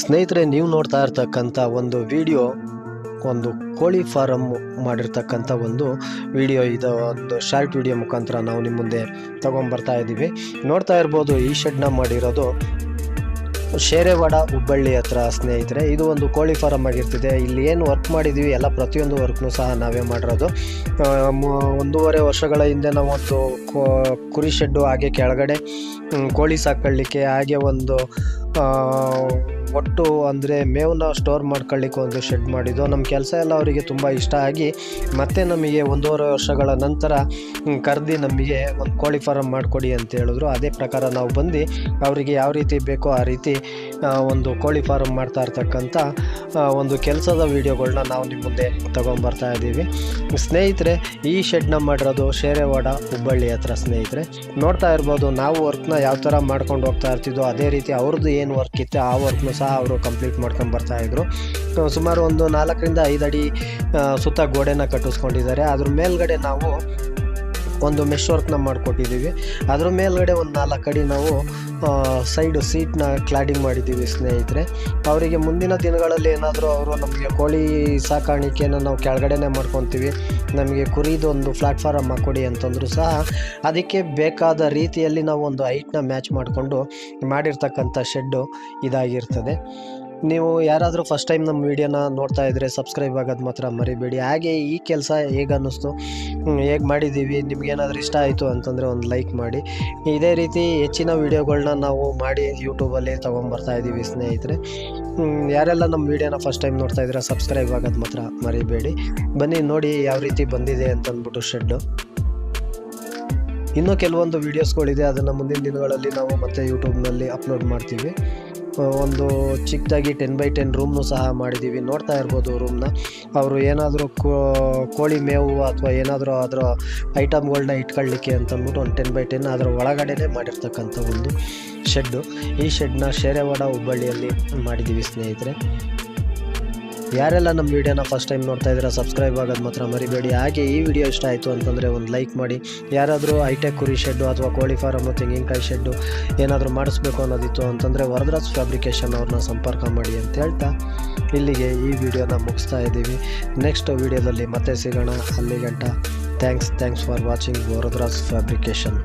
ಸ್ನೇಹಿತರೆ, ನೀವು ನೋಡ್ತಾ ಇರ್ತಕ್ಕಂಥ ಒಂದು ವಿಡಿಯೋ ಒಂದು ಕೋಳಿ ಫಾರಮ್ ಮಾಡಿರ್ತಕ್ಕಂಥ ಒಂದು ವಿಡಿಯೋ. ಇದು ಒಂದು ಶಾರ್ಟ್ ವಿಡಿಯೋ ಮುಖಾಂತರ ನಾವು ನಿಮ್ಮ ಮುಂದೆ ತಗೊಂಡ್ಬರ್ತಾ ಇದ್ದೀವಿ. ನೋಡ್ತಾ ಇರ್ಬೋದು, ಈ ಶೆಡ್ನ ಮಾಡಿರೋದು ಶೇರೆವಾಡ ಹುಬ್ಬಳ್ಳಿ ಹತ್ರ ಸ್ನೇಹಿತರೆ. ಇದು ಒಂದು ಕೋಳಿ ಫಾರಮ್ ಆಗಿರ್ತಿದೆ. ಇಲ್ಲಿ ಏನು ವರ್ಕ್ ಮಾಡಿದ್ದೀವಿ ಎಲ್ಲ ಪ್ರತಿಯೊಂದು ವರ್ಕ್ನೂ ಸಹ ನಾವೇ ಮಾಡಿರೋದು. 1.5 ವರ್ಷಗಳ ಹಿಂದೆ ನಾವು ಒಂದು ಕುರಿ ಶೆಡ್ಡು, ಹಾಗೆ ಕೆಳಗಡೆ ಕೋಳಿ ಸಾಕೊಳ್ಳಿಕ್ಕೆ, ಹಾಗೆ ಒಂದು ಒಟ್ಟು ಅಂದರೆ ಮೇವನ್ನ ಸ್ಟೋರ್ ಮಾಡ್ಕೊಳ್ಳಿಕ್ಕೆ ಒಂದು ಶೆಡ್ ಮಾಡಿದ್ದು. ನಮ್ಮ ಕೆಲಸ ಎಲ್ಲ ಅವರಿಗೆ ತುಂಬ ಇಷ್ಟ ಆಗಿ ಮತ್ತೆ ನಮಗೆ 1.5 ವರ್ಷಗಳ ನಂತರ ಕರೆದು ನಮಗೆ ಒಂದು ಕೋಳಿ ಫಾರಮ್ ಮಾಡಿಕೊಡಿ ಅಂತ ಹೇಳಿದ್ರು. ಅದೇ ಪ್ರಕಾರ ನಾವು ಬಂದು ಅವರಿಗೆ ಯಾವ ರೀತಿ ಬೇಕೋ ಆ ರೀತಿ ಒಂದು ಕೋಳಿ ಫಾರಮ್ ಮಾಡ್ತಾ ಇರ್ತಕ್ಕಂಥ ಒಂದು ಕೆಲಸದ ವೀಡಿಯೋಗಳನ್ನ ನಾವು ನಿಮ್ಮ ಮುಂದೆ ತಗೊಂಡ್ಬರ್ತಾ ಇದ್ದೀವಿ ಸ್ನೇಹಿತರೆ. ಈ ಶೆಡ್ನ ಮಾಡಿರೋದು ಶೇರೆವಾಡ ಹುಬ್ಬಳ್ಳಿ ಹತ್ರ ಸ್ನೇಹಿತರೆ. ನೋಡ್ತಾ ಇರ್ಬೋದು, ನಾವು ವರ್ಕ್ನ ಯಾವ ಥರ ಮಾಡ್ಕೊಂಡು ಹೋಗ್ತಾ ಇರ್ತಿದ್ದೋ ಅದೇ ರೀತಿ ಅವ್ರದ್ದು ಏನು ವರ್ಕ್ ಇತ್ತು ಆ ವರ್ಕ್ನು ಸಹ ಅವರು ಕಂಪ್ಲೀಟ್ ಮಾಡ್ಕೊಂಡು ಬರ್ತಾಯಿದ್ರು. ಸುಮಾರು ಒಂದು 4 ರಿಂದ 5 ಅಡಿ ಸುತ್ತ ಗೋಡೆನ ಕಟ್ಟಿಸ್ಕೊಂಡಿದ್ದಾರೆ. ಅದ್ರ ಮೇಲ್ಗಡೆ ನಾವು ಒಂದು ಮೆಶ್ ವರ್ಕ್ನ ಮಾಡಿಕೊಟ್ಟಿದ್ದೀವಿ. ಅದ್ರ ಮೇಲ್ಗಡೆ ಒಂದು 4 ಅಡಿ ನಾವು ಸೈಡು ಸೀಟ್ನ ಕ್ಲಾಡಿಂಗ್ ಮಾಡಿದ್ದೀವಿ ಸ್ನೇಹಿತರೆ. ಅವರಿಗೆ ಮುಂದಿನ ದಿನಗಳಲ್ಲಿ ಏನಾದರೂ ಅವರು ನಮಗೆ ಕೋಳಿ ಸಾಕಾಣಿಕೆಯನ್ನು ನಾವು ಕೆಳಗಡೆನೇ ಮಾಡ್ಕೊತೀವಿ, ನಮಗೆ ಕುರಿದು ಒಂದು ಪ್ಲಾಟ್ಫಾರಮ್ ಹಾಕ್ಕೊಡಿ ಅಂತಂದರೂ ಸಹ ಅದಕ್ಕೆ ಬೇಕಾದ ರೀತಿಯಲ್ಲಿ ನಾವು ಒಂದು ಹೈಟ್ನ ಮ್ಯಾಚ್ ಮಾಡಿಕೊಂಡು ಮಾಡಿರ್ತಕ್ಕಂಥ ಶೆಡ್ಡು ಇದಾಗಿರ್ತದೆ. ನೀವು ಯಾರಾದರೂ ಫಸ್ಟ್ ಟೈಮ್ ನಮ್ಮ ವೀಡಿಯೋನ ನೋಡ್ತಾ ಇದ್ದರೆ ಸಬ್ಸ್ಕ್ರೈಬ್ ಆಗೋದು ಮಾತ್ರ ಮರಿಬೇಡಿ. ಹಾಗೆ ಈ ಕೆಲಸ ಹೇಗೆ ಅನ್ನಿಸ್ತು, ಹೇಗೆ ಮಾಡಿದ್ದೀವಿ, ನಿಮಗೇನಾದರೂ ಇಷ್ಟ ಆಯಿತು ಅಂತಂದರೆ ಒಂದು ಲೈಕ್ ಮಾಡಿ. ಇದೇ ರೀತಿ ಹೆಚ್ಚಿನ ವೀಡಿಯೋಗಳನ್ನ ನಾವು ಮಾಡಿ ಯೂಟ್ಯೂಬಲ್ಲಿ ತೊಗೊಂಬರ್ತಾ ಇದ್ದೀವಿ ಸ್ನೇಹಿತರೆ. ಯಾರೆಲ್ಲ ನಮ್ಮ ವೀಡಿಯೋನ ಫಸ್ಟ್ ಟೈಮ್ ನೋಡ್ತಾ ಇದ್ದೀರಾ ಸಬ್ಸ್ಕ್ರೈಬ್ ಆಗೋದು ಮಾತ್ರ ಮರಿಬೇಡಿ. ಬನ್ನಿ ನೋಡಿ ಯಾವ ರೀತಿ ಬಂದಿದೆ ಅಂತಂದ್ಬಿಟ್ಟು ಶೆಡ್ಡು. ಇನ್ನೂ ಕೆಲವೊಂದು ವೀಡಿಯೋಸ್ಗಳಿದೆ, ಅದನ್ನು ಮುಂದಿನ ದಿನಗಳಲ್ಲಿ ನಾವು ಮತ್ತೆ ಯೂಟ್ಯೂಬ್ನಲ್ಲಿ ಅಪ್ಲೋಡ್ ಮಾಡ್ತೀವಿ. ಒಂದು ಚಿಕ್ಕದಾಗಿ 10x10 ರೂಮ್ನು ಸಹ ಮಾಡಿದ್ದೀವಿ. ನೋಡ್ತಾ ಇರ್ಬೋದು ರೂಮ್ನ. ಅವರು ಏನಾದರೂ ಕೋಳಿ ಮೇವು ಅಥವಾ ಏನಾದರೂ ಅದರ ಐಟಮ್ಗಳನ್ನ ಇಟ್ಕೊಳ್ಳಿಕ್ಕೆ ಅಂತಂದ್ಬಿಟ್ಟು ಒಂದು 10x10 ಅದರ ಒಳಗಡೆನೇ ಮಾಡಿರ್ತಕ್ಕಂಥ ಒಂದು ಶೆಡ್ಡು. ಈ ಶೆಡ್ನ ಶೇರೆವಾಡ ಹುಬ್ಬಳ್ಳಿಯಲ್ಲಿ ಮಾಡಿದ್ದೀವಿ ಸ್ನೇಹಿತರೆ. ಯಾರೆಲ್ಲ ನಮ್ಮ ವೀಡಿಯೋನ ಫಸ್ಟ್ ಟೈಮ್ ನೋಡ್ತಾ ಇದ್ದೀರಾ ಸಬ್ಸ್ಕ್ರೈಬ್ ಆಗೋದು ಮಾತ್ರ ಮರಿಬೇಡಿ. ಹಾಗೆ ಈ ವಿಡಿಯೋ ಇಷ್ಟ ಆಯಿತು ಅಂತಂದರೆ ಒಂದು ಲೈಕ್ ಮಾಡಿ. ಯಾರಾದರೂ ಹೈಟೆಕ್ ಕುರಿ ಶೆಡ್ಡು ಅಥವಾ ಕೋಳಿ ಫಾರಮು, ತೆಂಗಿನಕಾಯಿ ಶೆಡ್ಡು ಏನಾದರೂ ಮಾಡಿಸ್ಬೇಕು ಅನ್ನೋದಿತ್ತು ಅಂತಂದರೆ ವರದರಾಜ್ ಫ್ಯಾಬ್ರಿಕೇಷನ್ ಅವ್ರನ್ನ ಸಂಪರ್ಕ ಮಾಡಿ ಅಂತ ಹೇಳ್ತಾ ಇಲ್ಲಿಗೆ ಈ ವಿಡಿಯೋನ ಮುಗಿಸ್ತಾ ಇದ್ದೀವಿ. ನೆಕ್ಸ್ಟ್ ವಿಡಿಯೋದಲ್ಲಿ ಮತ್ತೆ ಸಿಗೋಣ. ಅಲ್ಲಿಗಂಟ thanks for watching Varadaraj fabrication.